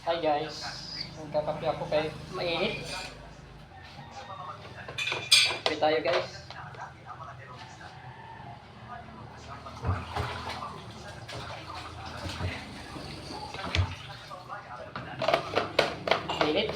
Hi guys, magkakape ako kay mainit. Kape tayo guys. Mainit.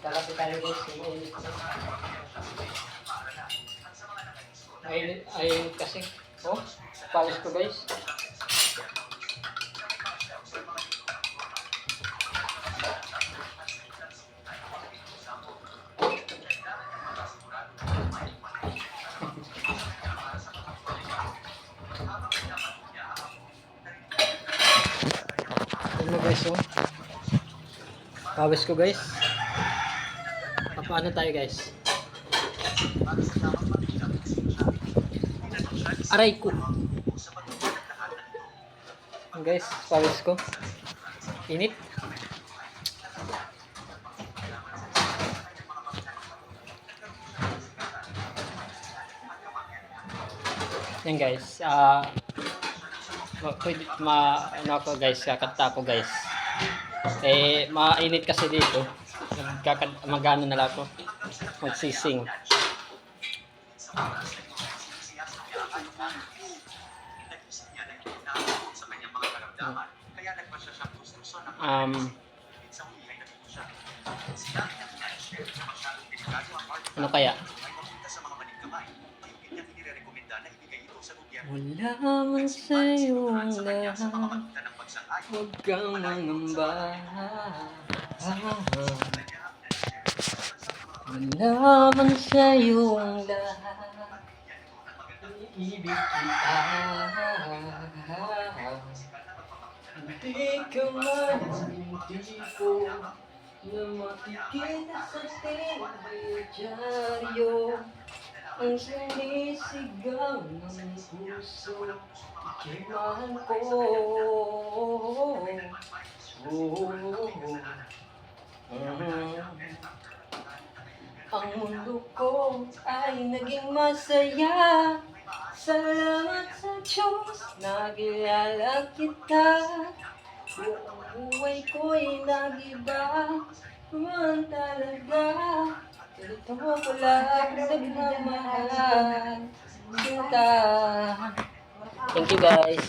Magkakape tayo guys. Mainit. Ayun kasi. Oh, pawis ko guys. Ano guys, oh. Pawis ko guys. Paano tayo guys? Aray ko. Guys, pawis ko. Init. Yan guys. Pwede ano ako guys, kakanta ako guys. Mainit kasi dito. Magano na lang ako. Magsising. Ano kaya? Wala man sa'yo ang lahat, huwag kang mangamba. Wala man sa'yo ang lahat, ibig kita. Hindi ka man hindi ko na makikita sa teledyaryo. Ang sinisigaw ng puso, ika'y mahal ko. Ang mundo ko ay naging masaya. Salamat sa Diyos, nakilala kita. Buong buhay ko'y nag-iba naman talaga. Ito ko lang nagmamahal kita. Thank you guys.